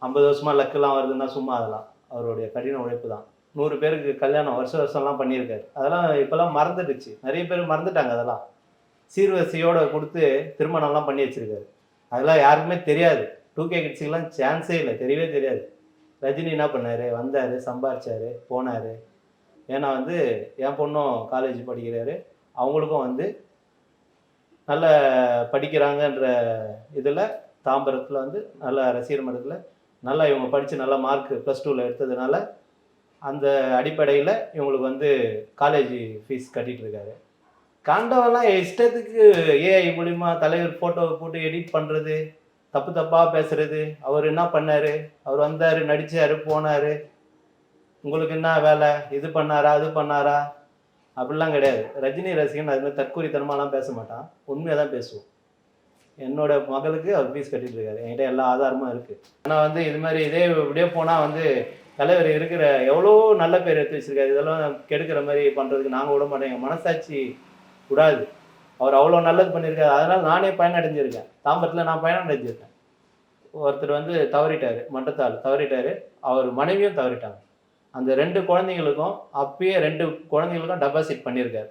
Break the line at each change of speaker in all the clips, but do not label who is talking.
50 வருஷமா லக்குலாம் வருதுன்னா சும்மா அதெல்லாம் அவருடைய கடின உழைப்பு தான். 100 பேருக்கு கல்யாணம் வருஷம்லாம் பண்ணியிருக்காரு. அதெல்லாம் இப்போலாம் மறந்துடுச்சு. நிறைய பேர் மறந்துட்டாங்க அதெல்லாம். சீர்வரிசையோட கொடுத்து திருமணம்லாம் பண்ணி வச்சிருக்காரு. அதெல்லாம் யாருக்குமே தெரியாது. 2K கிட்ஸுக்கெல்லாம் சான்ஸே இல்லை, தெரியவே தெரியாது. ரஜினி என்ன பண்ணாரு, வந்தார், சம்பாரிச்சார், போனார். ஏன்னா வந்து என் பொண்ணும் காலேஜ் படிக்கிறாரு. அவங்களுக்கும் வந்து நல்ல படிக்கிறாங்கன்ற இதில் தாம்பரத்தில் வந்து நல்ல ரசிகர் மன்றத்தில் நல்லா இவங்க படித்து நல்ல மார்க் +2ல் எடுத்ததுனால அந்த அடிப்படையில் இவங்களுக்கு வந்து காலேஜ் ஃபீஸ் கட்டிகிட்ருக்காரு. கண்டவெல்லாம் இஷ்டத்துக்கு ஏஐ மூலிமா தலைவர் ஃபோட்டோவை போட்டு எடிட் பண்ணுறது, தப்பு தப்பாக பேசுகிறது. அவர் என்ன பண்ணார், அவர் வந்தார், நடித்தார், போனார், உங்களுக்கு என்ன வேலை, இது பண்ணாரா அது பண்ணாரா அப்படிலாம் கிடையாது. ரஜினி ரசிகன் அது மாதிரி தற்கூரித்தனமாலாம் பேச மாட்டான், உண்மையாக தான் பேசுவோம். என்னோட மகளுக்கு அவர் ஃபீஸ் கட்டிட்டு இருக்காரு, என்கிட்ட எல்லா ஆதாரமும் இருக்குது. ஆனால் வந்து இது மாதிரி இப்படியே போனால் வந்து தலைவர் இருக்கிற எவ்வளோ நல்ல பேர் எடுத்து வச்சுருக்காரு. இதெல்லாம் கெடுக்கிற மாதிரி பண்ணுறதுக்கு நாங்கள் விட மாட்டேங்க, மனசாட்சி விடாது. அவர் அவ்வளோ நல்லது பண்ணியிருக்காரு. அதனால் நானே பயனடைஞ்சிருக்கேன். தாம்பரத்தில் நான் பயனடைஞ்சிருக்கேன். ஒருத்தர் வந்து தவறிட்டார், மட்டத்தால் தவறிட்டார், அவர் மனைவியும் தவறிட்டாங்க. அந்த 2 குழந்தைங்களுக்கும் அப்பயே 2 குழந்தைங்களுக்கும் டெபாசிட் பண்ணியிருக்காரு.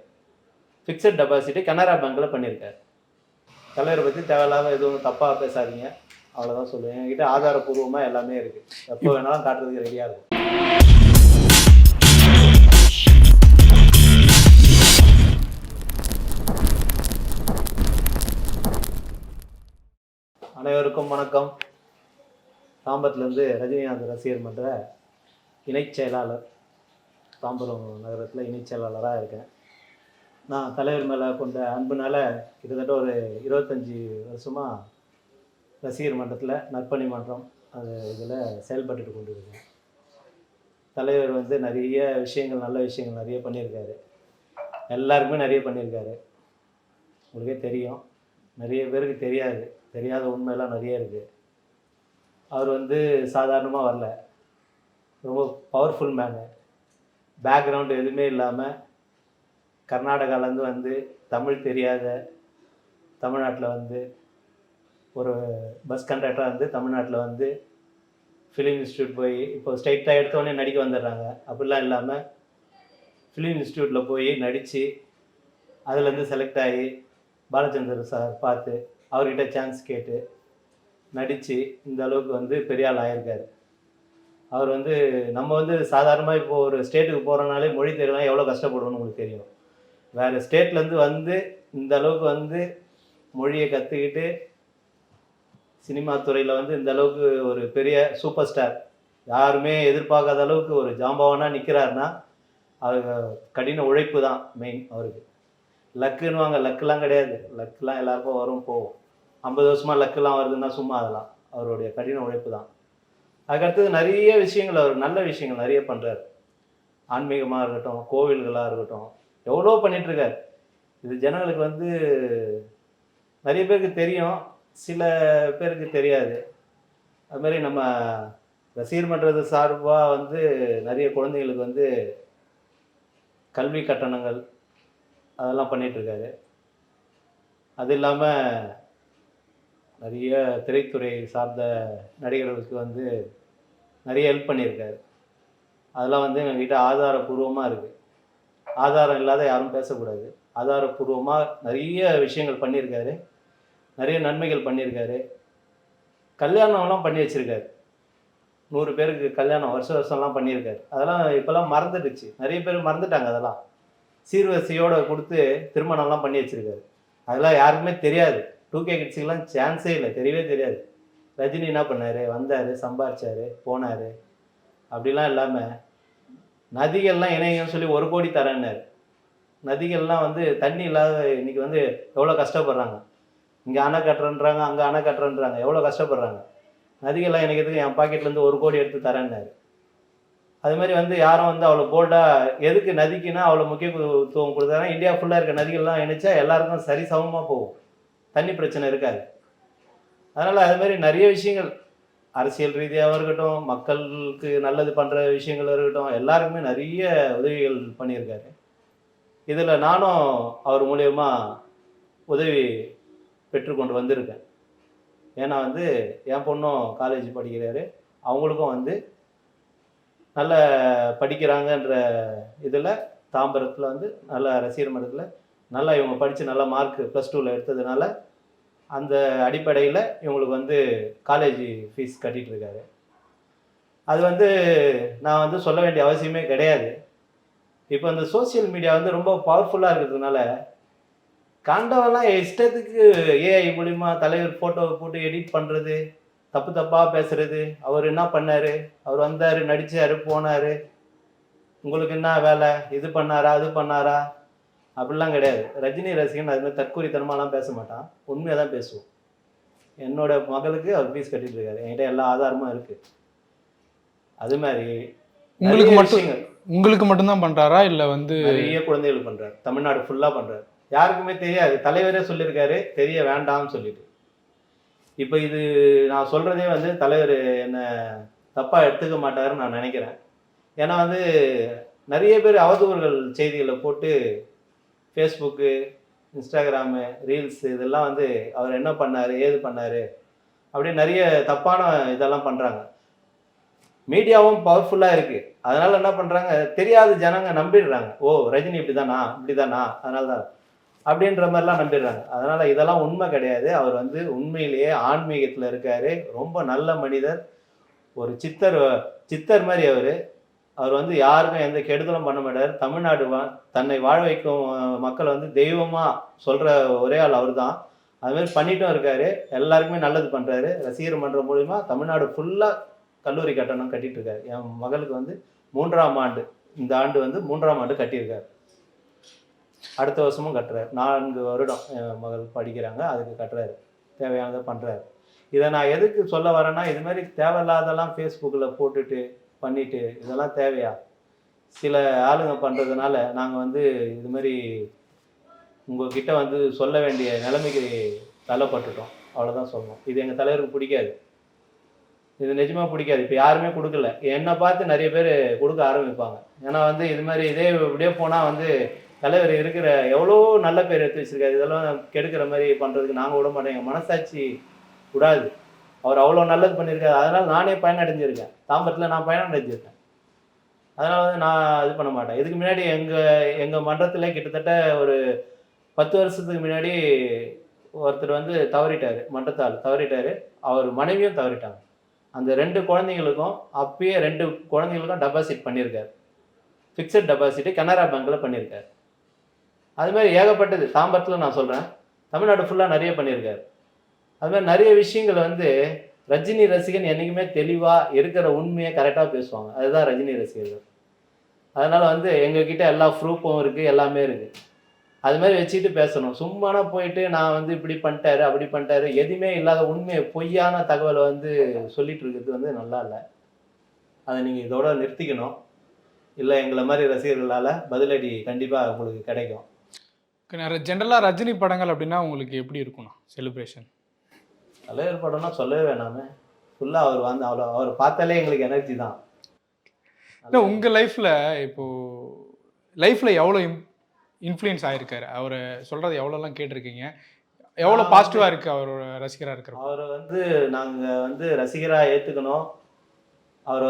ஃபிக்ஸட் டெபாசிட்டு கனரா பேங்க்கில் பண்ணியிருக்காரு. தலைவரை பற்றி தேவையில்லாமல் எதுவும் தப்பாக பேசாதீங்க, அவ்வளோதான் சொல்லுவேன். என்கிட்ட ஆதாரப்பூர்வமாக எல்லாமே இருக்குது, எப்போ வேணாலும் காட்டுறதுக்கு ரெடியாக இருக்கும். அனைவருக்கும் வணக்கம். தாம்பரத்துலேருந்து ரஜினிகாந்த் ரசிகர் மன்ற இணைச் செயலாளர், தாம்பரம் நகரத்தில் இணைச் செயலாளராக இருக்கேன். நான் தலைவர் மேலே கொண்ட அன்புனால் கிட்டத்தட்ட ஒரு 25 வருஷமாக ரசிகர் மன்றத்தில் நற்பணி மன்றம் அது இதில் செயல்பட்டுட்டு கொண்டு இருக்கேன். தலைவர் வந்து நிறைய விஷயங்கள், நல்ல விஷயங்கள் நிறைய பண்ணியிருக்காரு. எல்லாருக்குமே நிறைய பண்ணியிருக்காரு. உங்களுக்கே தெரியும், நிறைய பேருக்கு தெரியாது, தெரியாத உண்மையெல்லாம் நிறைய இருக்குது. அவர் வந்து சாதாரணமாக வரல, ரொம்ப பவர்ஃபுல் மேனு. பேக்ரவுண்டு எதுவுமே இல்லாமல் கர்நாடகாலேருந்து வந்து தமிழ் தெரியாத தமிழ்நாட்டில் வந்து ஒரு பஸ் கண்டக்டராக வந்து தமிழ்நாட்டில் வந்து ஃபிலிம் இன்ஸ்டியூட் போய் இப்போ ஸ்ட்ரைட்டாக எடுத்தோடனே நடிக்க வந்துடுறாங்க. அப்படிலாம் இல்லாமல் ஃபிலிம் இன்ஸ்டியூட்டில் போய் நடித்து அதுலேருந்து செலக்ட் ஆகி பாலச்சந்தர் சார் பார்த்து அவர்கிட்ட சான்ஸ் கேட்டு நடித்து இந்த அளவுக்கு வந்து பெரிய ஆள் ஆகியிருக்காரு. அவர் வந்து நம்ம வந்து சாதாரணமாக இப்போது ஒரு ஸ்டேட்டுக்கு போகிறனாலே மொழி தெரியலாம் எவ்வளோ கஷ்டப்படுவோம்னு உங்களுக்கு தெரியும். வேறு ஸ்டேட்லேருந்து வந்து இந்த அளவுக்கு வந்து மொழியை கற்றுக்கிட்டு சினிமா துறையில் வந்து இந்த அளவுக்கு ஒரு பெரிய சூப்பர் ஸ்டார், யாருமே எதிர்பார்க்காத அளவுக்கு ஒரு ஜாம்பவானாக நிற்கிறாருன்னா அவர் கடின உழைப்பு தான் மெயின். அவருக்கு லக்குன்னுவாங்க, லக்குலாம் கிடையாது. லக்குலாம் எல்லாருக்கும் வரும் போகும். 50 வருஷமாக லக்குலாம் வருதுன்னா சும்மா அதெல்லாம் அவருடைய கடின உழைப்பு தான். அதுக்கடுத்தது நிறைய விஷயங்கள், அவர் நல்ல விஷயங்கள் நிறைய பண்ணுறாரு. ஆன்மீகமாக இருக்கட்டும், கோவில்களாக இருக்கட்டும், எவ்வளோ பண்ணிகிட்ருக்கார். இது ஜனங்களுக்கு வந்து நிறைய பேருக்கு தெரியும், சில பேருக்கு தெரியாது. அதுமாதிரி நம்ம ரசிகர் மன்றது சார்பாக வந்து நிறைய குழந்தைங்களுக்கு வந்து கல்வி கட்டணங்கள் அதெல்லாம் பண்ணிகிட்ருக்காரு. அது இல்லாமல் நிறைய திரைத்துறை சார்ந்த நடிகர்களுக்கு வந்து நிறைய ஹெல்ப் பண்ணியிருக்காரு. அதெல்லாம் வந்து எங்கள்கிட்ட ஆதாரபூர்வமாக இருக்குது. ஆதாரம் இல்லாத யாரும் பேசக்கூடாது. ஆதாரபூர்வமாக நிறைய விஷயங்கள் பண்ணியிருக்காரு, நிறைய நன்மைகள் பண்ணியிருக்காரு. கல்யாணம்லாம் பண்ணி வச்சுருக்காரு. 100 பேருக்கு கல்யாணம் வருஷம்லாம் பண்ணியிருக்காரு. அதெல்லாம் இப்போலாம் மறந்துடுச்சு, நிறைய பேர் மறந்துட்டாங்க. அதெல்லாம் சீர்வரிசையோடு கொடுத்து திருமணம்லாம் பண்ணி வச்சுருக்காரு. அதெல்லாம் யாருக்குமே தெரியாது. 2K கிட்ஸுக்கெல்லாம் சான்ஸே இல்லை, தெரியவே தெரியாது. ரஜினி என்ன பண்ணார், வந்தார், சம்பாரிச்சார், போனார். அப்படிலாம் இல்லாமல் நதிகள்லாம் இணையன்னு சொல்லி 1 கோடி தரேன்னாரு. நதிகள்லாம் வந்து தண்ணி இல்லாத இன்றைக்கி வந்து எவ்வளோ கஷ்டப்படுறாங்க. இங்கே அணை கட்டுறன்றாங்க, அங்கே அணை கட்டுறன்றாங்க, எவ்வளோ கஷ்டப்படுறாங்க. நதிகள்லாம் இணைக்கிறதுக்கு என் பாக்கெட்லேருந்து 1 கோடி எடுத்து தரேன்னாரு. அதுமாதிரி வந்து யாரும் வந்து அவ்வளோ போல்டாக எதுக்கு நதிக்குன்னா அவ்வளோ முக்கியத்துவம் கொடுத்தாங்கன்னா இந்தியா ஃபுல்லாக இருக்க நதிகள்லாம் இணைச்சா எல்லாருக்கும் சரி சமமாக போகும், தண்ணி பிரச்சனை இருக்காது. அதனால் அதுமாதிரி நிறைய விஷயங்கள் அரசியல் ரீதியாக இருக்கட்டும், மக்களுக்கு நல்லது பண்ணுற விஷயங்கள் இருக்கட்டும், எல்லாருக்குமே நிறைய உதவிகள் பண்ணியிருக்காரு. இதில் நானும் அவர் மூலயமா உதவி பெற்றுக்கொண்டு வந்திருக்கேன். ஏன்னா வந்து என் பொண்ணும் காலேஜ் படிக்கிறாரு, அவங்களுக்கும் வந்து நல்ல படிக்கிறாங்கன்ற இதில் தாம்பரத்தில் வந்து நல்ல ரசிகர் மன்றத்தில் நல்லா இவங்க படித்து நல்ல மார்க் +2ல் எடுத்ததுனால அந்த அடிப்படையில் இவங்களுக்கு வந்து காலேஜ் ஃபீஸ் கட்டிகிட்டு இருக்காரு. அது வந்து நான் வந்து சொல்ல வேண்டிய அவசியமே கிடையாது. இப்போ இந்த சோசியல் மீடியா வந்து ரொம்ப பவர்ஃபுல்லாக இருக்கிறதுனால கண்டவெல்லாம் இஷ்டத்துக்கு ஏஐ மூலிமா தலைவர் ஃபோட்டோவை போட்டு எடிட் பண்ணுறது, தப்பு தப்பாக பேசுறது, அவர் என்ன பண்ணார், அவர் வந்தார், நடித்தார், போனார், உங்களுக்கு என்ன வேலை, இது பண்ணாரா, அது பண்ணாரா, அப்படிலாம் கிடையாது. ரஜினி ரசிகன் அது மாதிரி தற்கூரித்தனமாலாம் பேச மாட்டான், உண்மையாக தான் பேசுவோம். என்னோட மகளுக்கு அவர் ஃபீஸ் கட்டிட்டு இருக்காரு, என்கிட்ட எல்லா ஆதாரமும் இருக்குது. அது மாதிரி
உங்களுக்கு மட்டும்தான் பண்ணுறாரா இல்லை வந்து
நிறைய குழந்தைகளுக்கு பண்ணுறாரு, தமிழ்நாடு ஃபுல்லாக பண்ணுறாரு. யாருக்குமே தெரியாது, தலைவரே சொல்லியிருக்காரு தெரிய வேண்டாம்னு சொல்லிட்டு. இப்போ இது நான் சொல்கிறதே வந்து தலைவர் என்னை தப்பாக எடுத்துக்க மாட்டாருன்னு நான் நினைக்கிறேன். ஏன்னா வந்து நிறைய பேர் அவதூறுகள் செய்திகளை போட்டு ஃபேஸ்புக்கு, இன்ஸ்டாகிராமு, ரீல்ஸு இதெல்லாம் வந்து அவர் என்ன பண்ணார், ஏது பண்ணார் அப்படின்னு நிறைய தப்பான இதெல்லாம் பண்ணுறாங்க. மீடியாவும் பவர்ஃபுல்லாக இருக்குது, அதனால் என்ன பண்ணுறாங்க, தெரியாத ஜனங்க நம்பிடுறாங்க. ஓ ரஜினி இப்படி தானா அதனால தான் அப்படின்ற மாதிரிலாம் நம்பிடுறாங்க. அதனால் இதெல்லாம் உண்மை கிடையாது. அவர் வந்து உண்மையிலேயே ஆன்மீகத்தில் இருக்கார், ரொம்ப நல்ல மனிதர், ஒரு சித்தர் மாதிரி அவர் வந்து யாருக்கும் எந்த கெடுதலும் பண்ண மாட்டார். தமிழ்நாடு தன்னை வாழ வைக்கும் மக்களை வந்து தெய்வமாக சொல்கிற ஒரே ஆள் அவர் தான். அதுமாதிரி பண்ணிட்டும் இருக்கார், எல்லாருக்குமே நல்லது பண்ணுறாரு. ரசிகர் மன்றம் மூலிமா தமிழ்நாடு ஃபுல்லாக கல்லூரி கட்டணம் கட்டிகிட்டு இருக்காரு. என் மகளுக்கு வந்து 3ஆம் ஆண்டு, இந்த ஆண்டு வந்து 3ஆம் ஆண்டு கட்டியிருக்காரு. அடுத்த வருஷமும் கட்டுறாரு. 4 வருடம் என் மகள் படிக்கிறாங்க, அதுக்கு கட்டுறாரு, தேவையானதை பண்ணுறாரு. இதை நான் எதுக்கு சொல்ல வரேன்னா, இது மாதிரி தேவையில்லாதெல்லாம் ஃபேஸ்புக்கில் போட்டுட்டு பண்ணிவிட்டு இதெல்லாம் தேவையா? சில ஆளுங்க பண்ணுறதுனால நாங்கள் வந்து இது மாதிரி உங்கள்கிட்ட வந்து சொல்ல வேண்டிய நிலைமைக்கு தள்ளப்பட்டுட்டோம், அவ்வளோதான் சொல்லணும். இது எங்கள் தலைவருக்கு பிடிக்காது, இது நிஜமாக பிடிக்காது. இப்போ யாருமே கொடுக்கல, என்னை பார்த்து நிறைய பேர் கொடுக்க ஆரம்பிப்பாங்க. ஏன்னா வந்து இது மாதிரி இப்படியே போனால் வந்து தலைவர் இருக்கிற எவ்வளோ நல்ல பேர் எடுத்து வச்சுருக்காரு, இதெல்லாம் கெடுக்கிற மாதிரி பண்ணுறதுக்கு நாங்கள் விட மாட்டோம். எங்கள் மனசாட்சி விடாது, அவர் அவ்வளோ நல்லது பண்ணியிருக்காரு. அதனால் நானே பயனடைஞ்சிருக்கேன், தாம்பரத்தில் நான் பயனடைஞ்சிருக்கேன். அதனால் வந்து நான் இது பண்ண மாட்டேன். இதுக்கு முன்னாடி எங்கள் மன்றத்தில் கிட்டத்தட்ட ஒரு 10 வருஷத்துக்கு முன்னாடி ஒருத்தர் வந்து தவறிட்டார், மன்றத்தால் தவறிட்டார், அவர் மனைவியும் தவறிட்டாங்க. அந்த 2 குழந்தைங்களுக்கும் அப்பயே 2 குழந்தைங்களுக்கும் டெபாசிட் பண்ணியிருக்காரு, ஃபிக்ஸட் டெபாசிட்டு கனரா பேங்க்கில் பண்ணியிருக்காரு. அதுமாதிரி ஏகப்பட்டது தாம்பரத்தில் நான் சொல்கிறேன், தமிழ்நாடு ஃபுல்லாக நிறைய பண்ணியிருக்காரு. அதுமாதிரி நிறைய விஷயங்கள் வந்து ரஜினி ரசிகன் என்றைக்குமே தெளிவாக இருக்கிற உண்மையை கரெக்டாக பேசுவாங்க, அதுதான் ரஜினி ரசிகர்கள். அதனால் வந்து எங்ககிட்ட எல்லா ப்ரூஃபும் இருக்குது, எல்லாமே இருக்குது. அது மாதிரி வச்சுக்கிட்டு பேசணும். சும்மானா போயிட்டு நான் வந்து இப்படி பண்ணிட்டாரு அப்படி பண்ணிட்டாரு, எதுவுமே இல்லாத உண்மையை பொய்யான தகவலை வந்து சொல்லிட்டு இருக்கிறது வந்து நல்லா இல்லை. அதை நீங்கள் இதோட நிறுத்திக்கணும், இல்லை எங்களை மாதிரி ரசிகர்களால் பதிலடி கண்டிப்பாக உங்களுக்கு கிடைக்கும்.
ஜென்ரலாக ரஜினி படங்கள் அப்படின்னா உங்களுக்கு எப்படி இருக்கும்ண்ணா செலிப்ரேஷன்?
தலைவர் படம்னா சொல்லவே வேணாமே, ஃபுல்லாக அவர் வந்து அவர் பார்த்தாலே எங்களுக்கு எனர்ஜி தான்.
இல்லை உங்கள் லைஃப்பில் எவ்வளோ இன்ஃப்ளூயன்ஸ் ஆகிருக்காரு, அவர் சொல்கிறது எவ்வளோலாம் கேட்டிருக்கீங்க, எவ்வளோ பாசிட்டிவாக இருக்குது அவரோட ரசிகராக இருக்கிறோம்?
அவரை வந்து நாங்கள் வந்து ரசிகராக ஏற்றுக்கணும். அவர்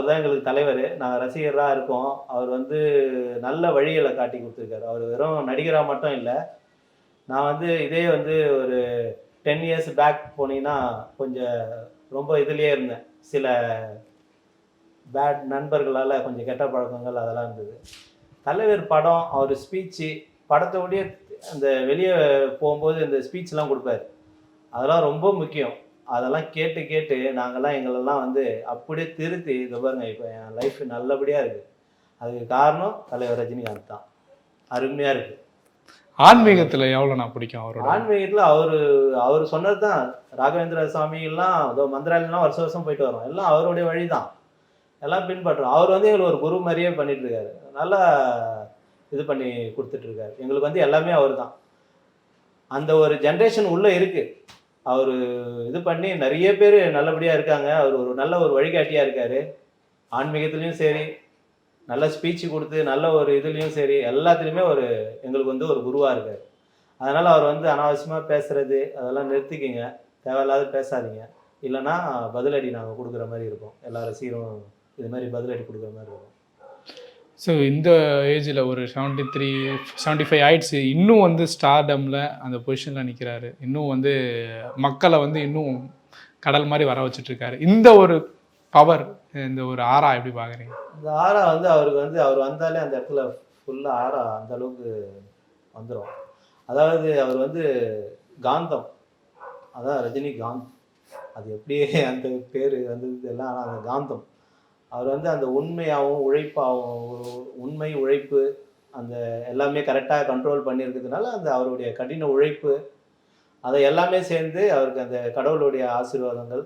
தான் எங்களுக்கு தலைவர், நாங்கள் ரசிகராக இருக்கோம். அவர் வந்து நல்ல வழிகளை காட்டி கொடுத்துருக்காரு. அவர் வெறும் நடிகராக மட்டும் இல்லை. நான் வந்து இதே வந்து ஒரு 10 இயர்ஸ் பேக் போனீங்கன்னா கொஞ்சம் ரொம்ப இதுலேயே இருந்தேன், சில பேட் நண்பர்களால் கொஞ்சம் கெட்ட பழக்கங்கள் அதெல்லாம் இருந்தது. தலைவர் படம், அவர் ஸ்பீச்சு, படத்தோடைய அந்த வெளியே போகும்போது இந்த ஸ்பீச்லாம் கொடுப்பாரு, அதெல்லாம் ரொம்ப முக்கியம். அதெல்லாம் கேட்டு கேட்டு நாங்கள்லாம் எங்களெல்லாம் வந்து அப்படியே திருத்தி இதை பாருங்க, இப்போ என் லைஃப் நல்லபடியாக இருக்குது. அதுக்கு காரணம் தலைவர் ரஜினிகாந்த் தான். அருமையாக இருக்குது.
ஆன்மீகத்தில் எவ்வளோ நான் பிடிக்கும் அவரோட?
ஆன்மீகத்தில் அவர் சொன்னது தான். ராகவேந்திர சுவாமிலாம் அதோ மந்திராலயம்லாம் வருஷம் போயிட்டு வரோம், எல்லாம் அவருடைய வழி தான், எல்லாம் பின்பற்றுறோம். அவர் வந்து எங்களுக்கு ஒரு குரு மாதிரியே பண்ணிகிட்ருக்காரு, நல்லா இது பண்ணி கொடுத்துட்ருக்காரு எங்களுக்கு வந்து எல்லாமே அவர் தான். அந்த ஒரு ஜென்ரேஷன் உள்ளே இருக்குது, அவர் இது பண்ணி நிறைய பேர் நல்லபடியாக இருக்காங்க. அவர் ஒரு நல்ல ஒரு வழிகாட்டியாக இருக்கார், ஆன்மீகத்துலேயும் சரி, நல்ல ஸ்பீச்சு கொடுத்து நல்ல ஒரு இதுலேயும் சரி, எல்லாத்துலேயுமே எங்களுக்கு வந்து ஒரு குருவாக இருக்கார். அதனால் அவர் வந்து அனாவசியமாக பேசுகிறது அதெல்லாம் நிறுத்திக்கிங்க, தேவையில்லாத பேசாதீங்க. இல்லைன்னா பதிலடி நாங்கள் கொடுக்குற மாதிரி இருக்கும். எல்லா ரசிகரும் இது மாதிரி பதிலடி கொடுக்குற மாதிரி இருக்கும்.
ஸோ இந்த ஏஜில் ஒரு 73 75 ஆயிடுச்சு, இன்னும் வந்து ஸ்டார்டமில் அந்த பொசிஷனில் நிற்கிறாரு. இன்னும் வந்து மக்களை வந்து இன்னும் கடல் மாதிரி வர வச்சுட்ருக்காரு. இந்த ஒரு பவர், இந்த ஒரு ஆரா எப்படி பார்க்குறீங்க?
இந்த ஆரா வந்து அவருக்கு வந்து அவர் வந்தாலே அந்த இடத்துல ஃபுல்லாக ஆரா அந்த அளவுக்கு வந்துடும். அதாவது அவர் வந்து காந்தம், அதான் ரஜினிகாந்த். அது எப்படியே அந்த பேர் வந்தது எல்லாம், ஆனால் அந்த காந்தம். அவர் வந்து அந்த உண்மையாகவும் உழைப்பாகவும், உண்மை உழைப்பு அந்த எல்லாமே கரெக்டாக கண்ட்ரோல் பண்ணியிருக்கிறதுனால அந்த அவருடைய கடின உழைப்பு அதை எல்லாமே சேர்ந்து அவருக்கு அந்த கடவுளுடைய ஆசீர்வாதங்கள்,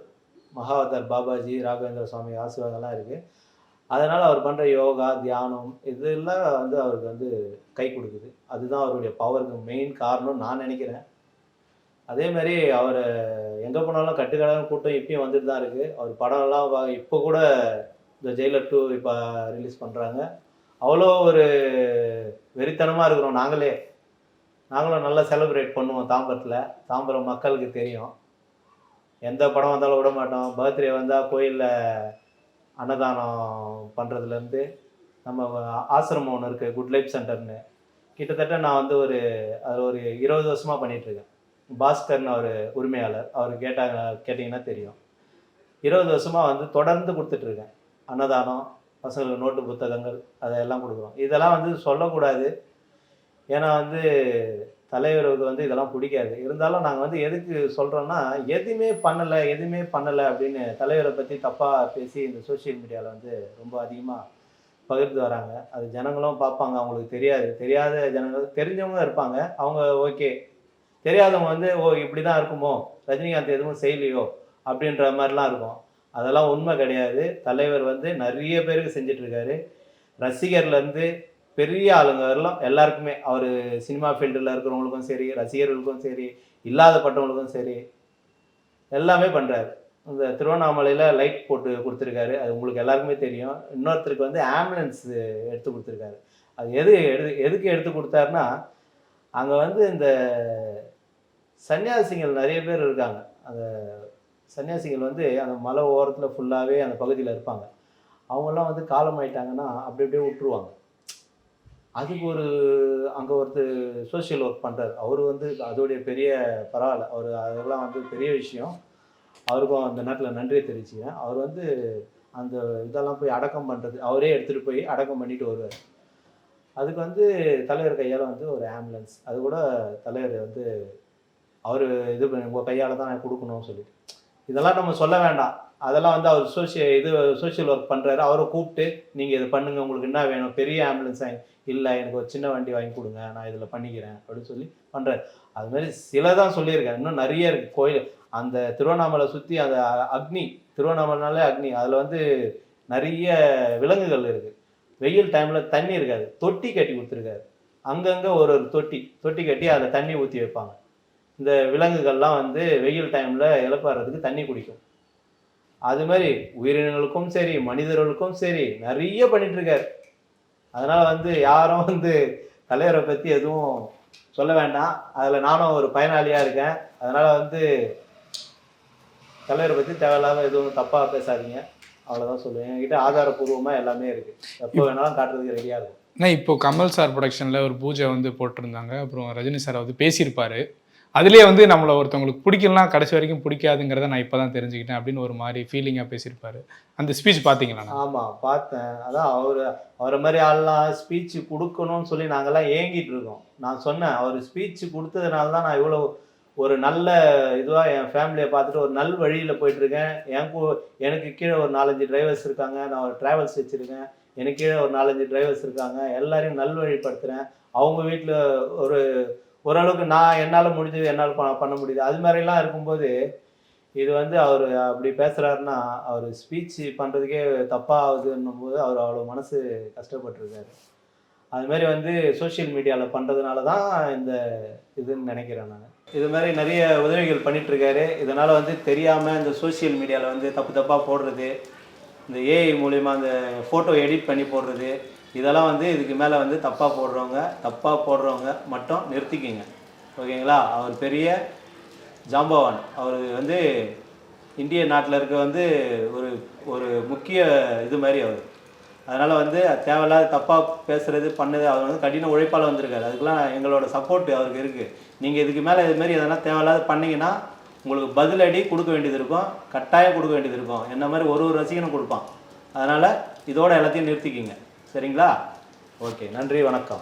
மகாவதார் பாபாஜி ராகவேந்திர சுவாமி ஆசீர்வாதம்லாம் இருக்குது. அதனால் அவர் பண்ணுற யோகா தியானம் இதெல்லாம் வந்து அவருக்கு வந்து கை கொடுக்குது. அதுதான் அவருடைய பவருக்கு மெயின் காரணம் நான் நினைக்கிறேன். அதே மாதிரி அவர் எங்கே போனாலும் கட்டுக்கடான கூட்டம் இப்பயும் வந்துட்டு தான் இருக்குது. அவர் படம்லாம் இப்போ கூட இந்த ஜெயிலர் 2 இப்போ ரிலீஸ் பண்ணுறாங்க. அவ்வளோ ஒரு வெறித்தனமாக இருக்கிறோம் நாங்களும் நல்லா செலிப்ரேட் பண்ணுவோம் தாம்பரத்தில். தாம்பரம் மக்களுக்கு தெரியும். எந்த படம் வந்தாலும் விட மாட்டோம். பர்த்டே வந்தால் கோயிலில் அன்னதானம் பண்ணுறதுலேருந்து, நம்ம ஆசிரமம் ஒன்று இருக்குது குட் லைஃப் சென்டர்னு, கிட்டத்தட்ட நான் வந்து அதில் ஒரு 20 வருஷமாக பண்ணிகிட்ருக்கேன். பாஸ்கர்னு அவர் உரிமையாளர், அவர் கேட்டிங்கன்னா தெரியும். 20 வருஷமாக வந்து தொடர்ந்து கொடுத்துட்ருக்கேன். அன்னதானம், பசங்களுக்கு நோட்டு புத்தகங்கள் அதையெல்லாம் கொடுக்குறோம். இதெல்லாம் வந்து சொல்லக்கூடாது, ஏன்னா வந்து தலைவருக்கு வந்து இதெல்லாம் பிடிக்காது. இருந்தாலும் நாங்கள் வந்து எதுக்கு சொல்கிறோன்னா, எதுவுமே பண்ணலை அப்படின்னு தலைவரை பற்றி தப்பாக பேசி இந்த சோஷியல் மீடியாவில் வந்து ரொம்ப அதிகமாக பகிர்ந்து வராங்க. அது ஜனங்களும் பார்ப்பாங்க. அவங்களுக்கு தெரியாத ஜனங்கள், தெரிஞ்சவங்க இருப்பாங்க, அவங்க ஓகே. தெரியாதவங்க வந்து ஓ இப்படி தான் இருக்குமோ, ரஜினிகாந்த் எதுவும் செய்யலையோ அப்படின்ற மாதிரிலாம் இருக்கும். அதெல்லாம் உண்மை கிடையாது. தலைவர் வந்து நிறைய பேருக்கு செஞ்சிட்ருக்காரு. ரசிகர்லேருந்து பெரிய ஆளுங்க வரலாம் எல்லாருக்குமே, அவர் சினிமா ஃபீல்டில் இருக்கிறவங்களுக்கும் சரி, ரசிகர்களுக்கும் சரி, இல்லாதப்பட்டவங்களுக்கும் சரி, எல்லாமே பண்ணுறாரு. இந்த திருவண்ணாமலையில் லைட் போட்டு கொடுத்துருக்காரு, அது உங்களுக்கு எல்லாருக்குமே தெரியும். இன்னொருத்தருக்கு வந்து ஆம்புலன்ஸ் எடுத்து கொடுத்துருக்காரு. அது எதுக்கு எடுத்து கொடுத்தாருன்னா, அங்கே வந்து இந்த சன்னியாசிகள் நிறைய பேர் இருக்காங்க. அந்த சன்னியாசிகள் வந்து அந்த மலை ஓரத்தில் ஃபுல்லாகவே அந்த பகுதியில் இருப்பாங்க. அவங்கெல்லாம் வந்து காலமாயிட்டாங்கன்னா அப்படி அப்படியே விட்டுருவாங்க. அதுக்கு அங்கே ஒருத்தர் சோஷியல் ஒர்க் பண்ணுறாரு. அவர் வந்து அதோடைய பெரிய பரவாயில்ல, அவர் அதெல்லாம் வந்து பெரிய விஷயம். அவருக்கும் அந்த நேரத்தில் நன்றியை தெரிவிச்சுக்கிறேன். அவர் வந்து அந்த இதெல்லாம் போய் அடக்கம் பண்ணுறது, அவரே எடுத்துகிட்டு போய் அடக்கம் பண்ணிட்டு வருவார். அதுக்கு வந்து தலைவர் கையால் வந்து ஒரு ஆம்புலன்ஸ், அது கூட தலைவர் வந்து அவர் இது பண்ணி உங்கள் கையால் தான் நான் கொடுக்கணும்னு சொல்லிட்டு, இதெல்லாம் நம்ம சொல்ல வேண்டாம். அதெல்லாம் வந்து அவர் சோஷியல் ஒர்க் பண்ணுறாரு. அவரை கூப்பிட்டு நீங்கள் இதை பண்ணுங்கள், உங்களுக்கு என்ன வேணும், பெரிய ஆம்புலன்ஸ் இல்லை எனக்கு ஒரு சின்ன வண்டி வாங்கி கொடுங்க, நான் இதில் பண்ணிக்கிறேன் அப்படின்னு சொல்லி பண்ணுறாரு. அதுமாதிரி சில தான் சொல்லியிருக்கேன், இன்னும் நிறைய இருக்குது. கோயில் அந்த திருவண்ணாமலை சுற்றி அந்த அக்னி, திருவண்ணாமலைனாலே அக்னி, அதில் வந்து நிறைய விலங்குகள் இருக்குது. வெயில் டைமில் தண்ணி இருக்காது, தொட்டி கட்டி கொடுத்துருக்காரு. அங்கங்கே ஒரு தொட்டி கட்டி அதில் தண்ணி ஊற்றி வைப்பாங்க. இந்த விலங்குகள்லாம் வந்து வெயில் டைமில் இளப்பாறதுக்கு தண்ணி குடிக்கும். அது மாதிரி உயிரினங்களுக்கும் சரி மனிதர்களுக்கும் சரி நிறைய பண்ணிகிட்ருக்காரு. அதனால் வந்து யாரும் வந்து தலைவரை பற்றி எதுவும் சொல்ல வேண்டாம். அதில் நானும் ஒரு பயனாளியாக இருக்கேன். அதனால் வந்து தலைவரை பற்றி தேவையில்லாமல் எதுவும் தப்பாக பேசாதீங்க, அவ்வளோதான் சொல்லுவேன். என்கிட்ட ஆதாரப்பூர்வமாக எல்லாமே இருக்குது, எப்போ வேணாலும் காட்டுறதுக்கு ரெடியாக இருக்கும்.
ஆனால் இப்போ கமல் சார் ப்ரொடக்ஷனில் ஒரு பூஜை வந்து போட்டிருந்தாங்க. அப்புறம் ரஜினி சார் வந்து பேசியிருப்பார். அதுலேயே வந்து நம்மளை ஒருத்தவங்களுக்கு பிடிக்கலாம், கடைசி வரைக்கும் பிடிக்காதுங்கிறத நான் இப்போ தான் தெரிஞ்சுக்கிட்டேன் அப்படின்னு ஒரு மாதிரி ஃபீலிங்காக பேசியிருப்பாரு. அந்த ஸ்பீச் பார்த்தீங்களா?
ஆமாம் பார்த்தேன். அதான் அவரை மாதிரி ஆள்லாம் ஸ்பீச்சு கொடுக்கணும்னு சொல்லி நாங்கள்லாம் ஏங்கிட்டு இருக்கோம். நான் சொன்னேன், அவர் ஸ்பீச்சு கொடுத்ததுனால தான் நான் இவ்வளோ ஒரு நல்ல இதுவாக என் ஃபேமிலியை பார்த்துட்டு ஒரு நல் வழியில் போயிட்டுருக்கேன். எனக்கு கீழே ஒரு 4-5 டிரைவர்ஸ் இருக்காங்க, நான் ஒரு ட்ராவல்ஸ் வச்சுருக்கேன், எனக்கு கீழே ஒரு 4-5 டிரைவர்ஸ் இருக்காங்க, எல்லாரையும் நல்வழிப்படுத்துகிறேன். அவங்க வீட்டில் ஓரளவுக்கு நான் என்னால் முடிஞ்சது என்னால் பண்ண முடியுது. அது மாதிரிலாம் இருக்கும்போது இது வந்து அவர் அப்படி பேசுகிறாருன்னா, அவர் ஸ்பீச் பண்ணுறதுக்கே தப்பாக ஆகுதுன்னும் போது அவர் அவ்வளோ மனசு கஷ்டப்பட்டுருக்காரு. அதுமாரி வந்து சோஷியல் மீடியாவில் பண்ணுறதுனால தான் இந்த இதுன்னு நினைக்கிறேன் நான். இது மாதிரி நிறைய உதவிகள் பண்ணிகிட்ருக்காரு. இதனால் வந்து தெரியாமல் இந்த சோஷியல் மீடியாவில் வந்து தப்பாக போடுறது, இந்த ஏஐ மூலிமா அந்த ஃபோட்டோ எடிட் பண்ணி போடுறது, இதெல்லாம் வந்து இதுக்கு மேலே வந்து தப்பாக போடுறவங்க மட்டும் நிறுத்திக்கிங்க, ஓகேங்களா? அவர் பெரிய ஜாம்பவான். அவர் வந்து இந்திய நாட்டில் இருக்க வந்து ஒரு ஒரு முக்கிய இது மாதிரி அவர். அதனால் வந்து தேவையில்லாத தப்பாக பேசுகிறது பண்ணது அவர் வந்து கடின உழைப்பால் வந்திருக்காரு. அதுக்கெலாம் எங்களோட சப்போர்ட் அவருக்கு இருக்குது. நீங்கள் இதுக்கு மேலே இதுமாரி எதனா தேவையில்லாத பண்ணிங்கன்னா உங்களுக்கு பதிலடி கொடுக்க வேண்டியது இருக்கும், கட்டாயம் கொடுக்க வேண்டியது இருக்கும். என்ன மாதிரி ஒரு ரசிகனும் கொடுப்பான். அதனால் இதோட எல்லாத்தையும் நிறுத்திக்கிங்க, சரிங்களா? ஓகே, நன்றி, வணக்கம்.